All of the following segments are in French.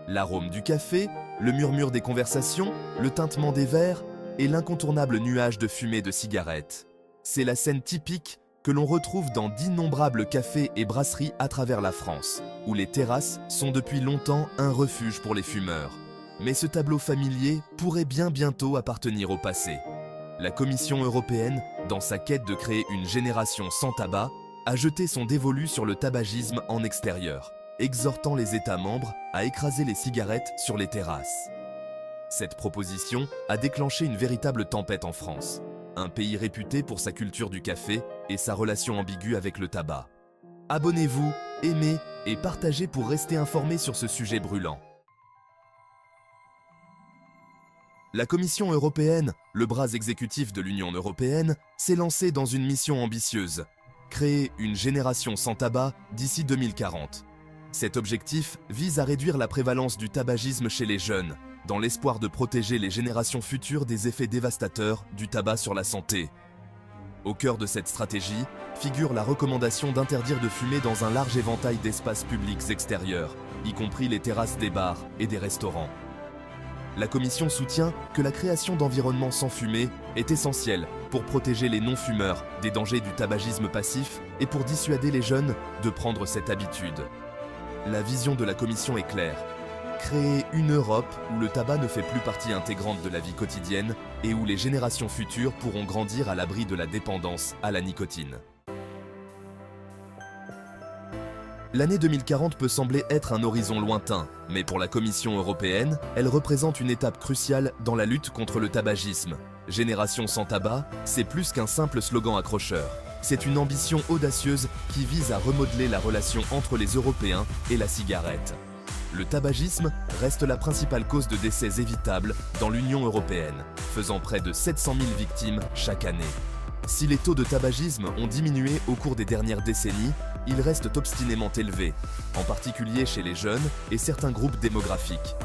L'arôme du café, le murmure des conversations, le tintement des verres et l'incontournable nuage de fumée de cigarettes. C'est la scène typique que l'on retrouve dans d'innombrables cafés et brasseries à travers la France, où les terrasses sont depuis longtemps un refuge pour les fumeurs. Mais ce tableau familier pourrait bien bientôt appartenir au passé. La Commission européenne, dans sa quête de créer une génération sans tabac, a jeté son dévolu sur le tabagisme en extérieur, exhortant les États membres à écraser les cigarettes sur les terrasses. Cette proposition a déclenché une véritable tempête en France, un pays réputé pour sa culture du café et sa relation ambiguë avec le tabac. Abonnez-vous, aimez et partagez pour rester informés sur ce sujet brûlant. La Commission européenne, le bras exécutif de l'Union européenne, s'est lancée dans une mission ambitieuse, créer une génération sans tabac d'ici 2040. Cet objectif vise à réduire la prévalence du tabagisme chez les jeunes, dans l'espoir de protéger les générations futures des effets dévastateurs du tabac sur la santé. Au cœur de cette stratégie figure la recommandation d'interdire de fumer dans un large éventail d'espaces publics extérieurs, y compris les terrasses des bars et des restaurants. La Commission soutient que la création d'environnements sans fumée est essentielle pour protéger les non-fumeurs des dangers du tabagisme passif et pour dissuader les jeunes de prendre cette habitude. La vision de la Commission est claire. Créer une Europe où le tabac ne fait plus partie intégrante de la vie quotidienne et où les générations futures pourront grandir à l'abri de la dépendance à la nicotine. L'année 2040 peut sembler être un horizon lointain, mais pour la Commission européenne, elle représente une étape cruciale dans la lutte contre le tabagisme. Génération sans tabac, c'est plus qu'un simple slogan accrocheur. C'est une ambition audacieuse qui vise à remodeler la relation entre les Européens et la cigarette. Le tabagisme reste la principale cause de décès évitable dans l'Union européenne, faisant près de 700 000 victimes chaque année. Si les taux de tabagisme ont diminué au cours des dernières décennies, ils restent obstinément élevés, en particulier chez les jeunes et certains groupes démographiques.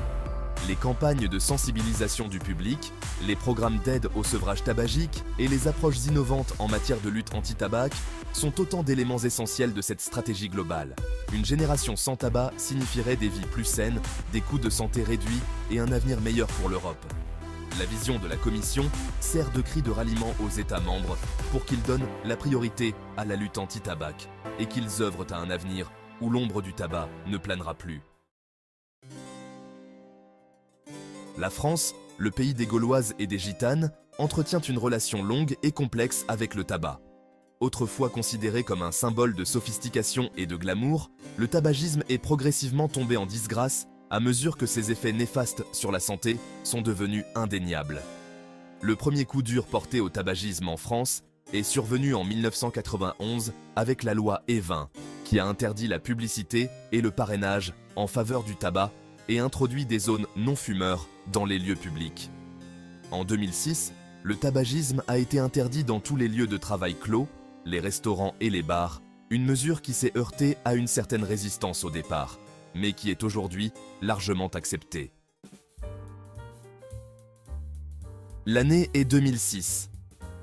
Les campagnes de sensibilisation du public, les programmes d'aide au sevrage tabagique et les approches innovantes en matière de lutte anti-tabac sont autant d'éléments essentiels de cette stratégie globale. Une génération sans tabac signifierait des vies plus saines, des coûts de santé réduits et un avenir meilleur pour l'Europe. La vision de la Commission sert de cri de ralliement aux États membres pour qu'ils donnent la priorité à la lutte anti-tabac et qu'ils œuvrent à un avenir où l'ombre du tabac ne planera plus. La France, le pays des Gauloises et des Gitanes, entretient une relation longue et complexe avec le tabac. Autrefois considéré comme un symbole de sophistication et de glamour, le tabagisme est progressivement tombé en disgrâce à mesure que ses effets néfastes sur la santé sont devenus indéniables. Le premier coup dur porté au tabagisme en France est survenu en 1991 avec la loi E20, qui a interdit la publicité et le parrainage en faveur du tabac et introduit des zones non-fumeurs dans les lieux publics. En 2006, le tabagisme a été interdit dans tous les lieux de travail clos, les restaurants et les bars, une mesure qui s'est heurtée à une certaine résistance au départ, mais qui est aujourd'hui largement acceptée. L'année est 2006.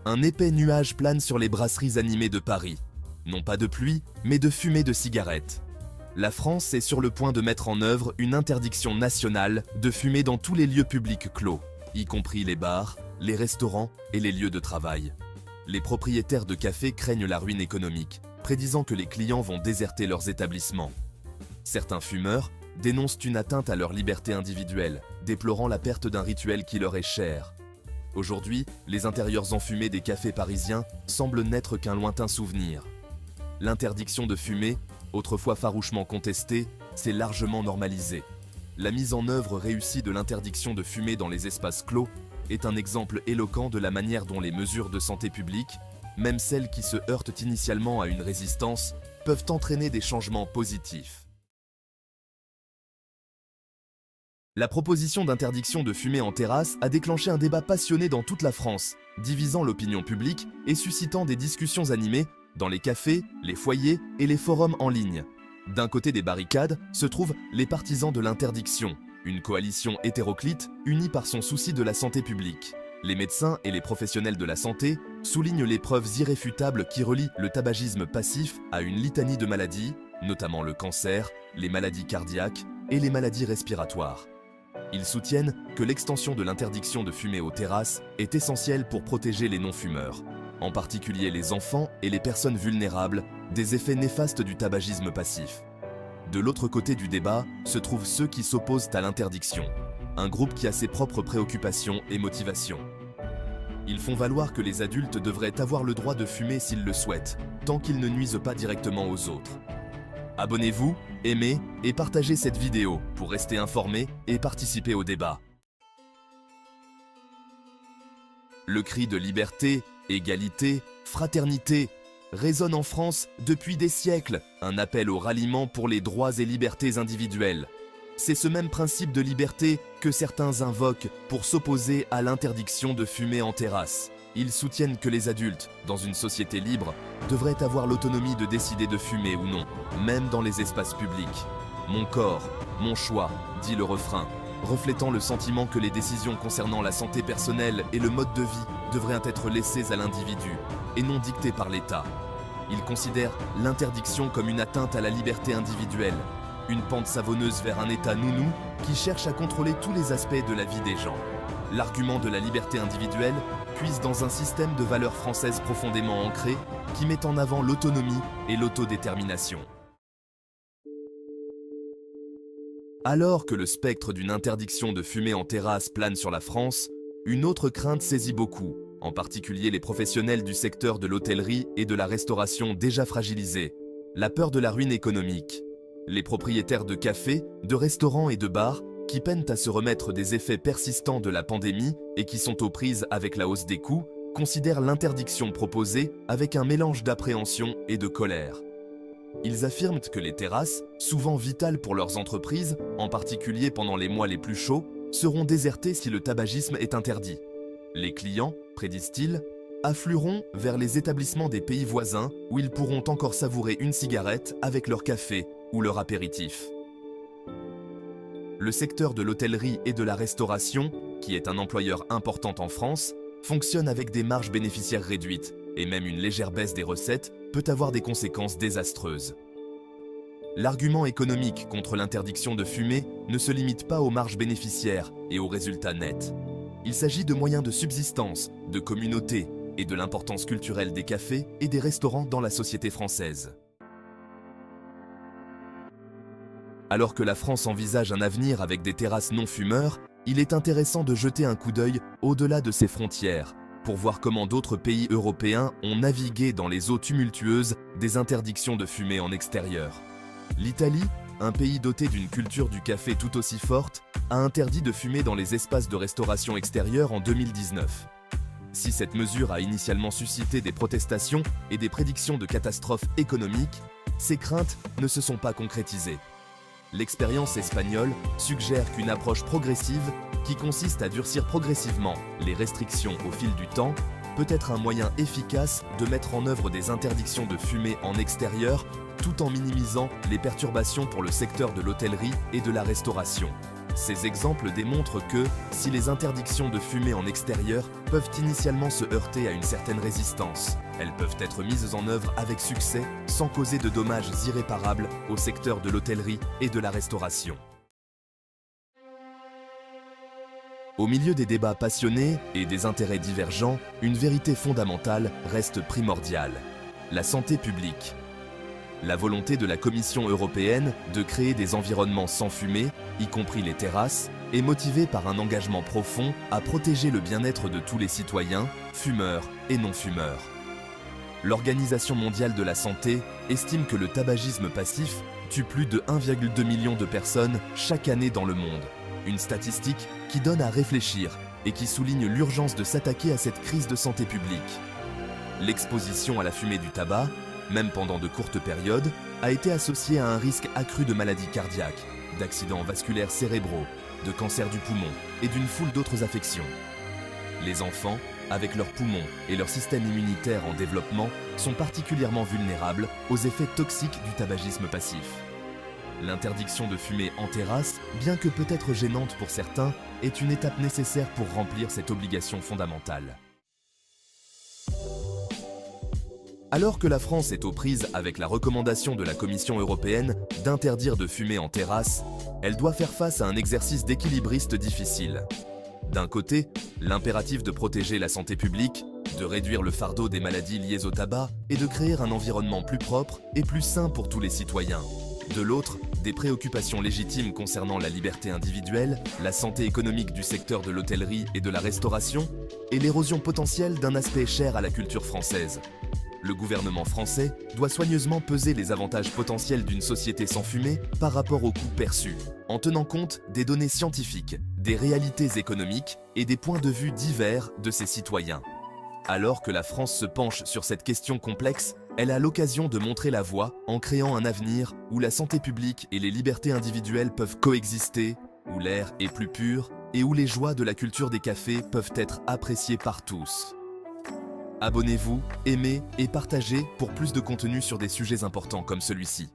Un épais nuage plane sur les brasseries animées de Paris. Non pas de pluie, mais de fumée de cigarettes. La France est sur le point de mettre en œuvre une interdiction nationale de fumer dans tous les lieux publics clos, y compris les bars, les restaurants et les lieux de travail. Les propriétaires de cafés craignent la ruine économique, prédisant que les clients vont déserter leurs établissements. Certains fumeurs dénoncent une atteinte à leur liberté individuelle, déplorant la perte d'un rituel qui leur est cher. Aujourd'hui, les intérieurs enfumés des cafés parisiens semblent n'être qu'un lointain souvenir. L'interdiction de fumer, autrefois farouchement contestée, s'est largement normalisée. La mise en œuvre réussie de l'interdiction de fumer dans les espaces clos est un exemple éloquent de la manière dont les mesures de santé publique, même celles qui se heurtent initialement à une résistance, peuvent entraîner des changements positifs. La proposition d'interdiction de fumer en terrasse a déclenché un débat passionné dans toute la France, divisant l'opinion publique et suscitant des discussions animées dans les cafés, les foyers et les forums en ligne. D'un côté des barricades se trouvent les partisans de l'interdiction, une coalition hétéroclite unie par son souci de la santé publique. Les médecins et les professionnels de la santé soulignent les preuves irréfutables qui relient le tabagisme passif à une litanie de maladies, notamment le cancer, les maladies cardiaques, et les maladies respiratoires. Ils soutiennent que l'extension de l'interdiction de fumer aux terrasses est essentielle pour protéger les non-fumeurs, en particulier les enfants et les personnes vulnérables, des effets néfastes du tabagisme passif. De l'autre côté du débat se trouvent ceux qui s'opposent à l'interdiction, un groupe qui a ses propres préoccupations et motivations. Ils font valoir que les adultes devraient avoir le droit de fumer s'ils le souhaitent, tant qu'ils ne nuisent pas directement aux autres. Abonnez-vous, aimez et partagez cette vidéo pour rester informés et participer au débat. Le cri de liberté, égalité, fraternité résonne en France depuis des siècles, un appel au ralliement pour les droits et libertés individuelles. C'est ce même principe de liberté que certains invoquent pour s'opposer à l'interdiction de fumer en terrasse. Ils soutiennent que les adultes, dans une société libre, devraient avoir l'autonomie de décider de fumer ou non, même dans les espaces publics. Mon corps, mon choix, dit le refrain, reflétant le sentiment que les décisions concernant la santé personnelle et le mode de vie devraient être laissées à l'individu, et non dictées par l'État. Ils considèrent l'interdiction comme une atteinte à la liberté individuelle, une pente savonneuse vers un État nounou qui cherche à contrôler tous les aspects de la vie des gens. L'argument de la liberté individuelle puise dans un système de valeurs françaises profondément ancré qui met en avant l'autonomie et l'autodétermination. Alors que le spectre d'une interdiction de fumer en terrasse plane sur la France, une autre crainte saisit beaucoup, en particulier les professionnels du secteur de l'hôtellerie et de la restauration déjà fragilisés, la peur de la ruine économique. Les propriétaires de cafés, de restaurants et de bars, qui peinent à se remettre des effets persistants de la pandémie et qui sont aux prises avec la hausse des coûts, considèrent l'interdiction proposée avec un mélange d'appréhension et de colère. Ils affirment que les terrasses, souvent vitales pour leurs entreprises, en particulier pendant les mois les plus chauds, seront désertées si le tabagisme est interdit. Les clients, prédisent-ils, afflueront vers les établissements des pays voisins où ils pourront encore savourer une cigarette avec leur café ou leur apéritif. Le secteur de l'hôtellerie et de la restauration, qui est un employeur important en France, fonctionne avec des marges bénéficiaires réduites et même une légère baisse des recettes peut avoir des conséquences désastreuses. L'argument économique contre l'interdiction de fumer ne se limite pas aux marges bénéficiaires et aux résultats nets. Il s'agit de moyens de subsistance, de communauté et de l'importance culturelle des cafés et des restaurants dans la société française. Alors que la France envisage un avenir avec des terrasses non-fumeurs, il est intéressant de jeter un coup d'œil au-delà de ses frontières pour voir comment d'autres pays européens ont navigué dans les eaux tumultueuses des interdictions de fumer en extérieur. L'Italie, un pays doté d'une culture du café tout aussi forte, a interdit de fumer dans les espaces de restauration extérieure en 2019. Si cette mesure a initialement suscité des protestations et des prédictions de catastrophes économiques, ces craintes ne se sont pas concrétisées. L'expérience espagnole suggère qu'une approche progressive, qui consiste à durcir progressivement les restrictions au fil du temps, peut être un moyen efficace de mettre en œuvre des interdictions de fumer en extérieur tout en minimisant les perturbations pour le secteur de l'hôtellerie et de la restauration. Ces exemples démontrent que, si les interdictions de fumer en extérieur peuvent initialement se heurter à une certaine résistance, elles peuvent être mises en œuvre avec succès sans causer de dommages irréparables au secteur de l'hôtellerie et de la restauration. Au milieu des débats passionnés et des intérêts divergents, une vérité fondamentale reste primordiale: la santé publique. La volonté de la Commission européenne de créer des environnements sans fumée, y compris les terrasses, est motivée par un engagement profond à protéger le bien-être de tous les citoyens, fumeurs et non-fumeurs. L'Organisation mondiale de la santé estime que le tabagisme passif tue plus de 1,2 million de personnes chaque année dans le monde. Une statistique qui donne à réfléchir et qui souligne l'urgence de s'attaquer à cette crise de santé publique. L'exposition à la fumée du tabac, même pendant de courtes périodes, a été associée à un risque accru de maladies cardiaques, d'accidents vasculaires cérébraux, de cancer du poumon et d'une foule d'autres affections. Les enfants, avec leurs poumons et leur système immunitaire en développement, sont particulièrement vulnérables aux effets toxiques du tabagisme passif. L'interdiction de fumer en terrasse, bien que peut-être gênante pour certains, est une étape nécessaire pour remplir cette obligation fondamentale. Alors que la France est aux prises avec la recommandation de la Commission européenne d'interdire de fumer en terrasse, elle doit faire face à un exercice d'équilibriste difficile. D'un côté, l'impératif de protéger la santé publique, de réduire le fardeau des maladies liées au tabac et de créer un environnement plus propre et plus sain pour tous les citoyens. De l'autre, des préoccupations légitimes concernant la liberté individuelle, la santé économique du secteur de l'hôtellerie et de la restauration, et l'érosion potentielle d'un aspect cher à la culture française. Le gouvernement français doit soigneusement peser les avantages potentiels d'une société sans fumée par rapport aux coûts perçus, en tenant compte des données scientifiques, des réalités économiques et des points de vue divers de ses citoyens. Alors que la France se penche sur cette question complexe, elle a l'occasion de montrer la voie en créant un avenir où la santé publique et les libertés individuelles peuvent coexister, où l'air est plus pur et où les joies de la culture des cafés peuvent être appréciées par tous. Abonnez-vous, aimez et partagez pour plus de contenu sur des sujets importants comme celui-ci.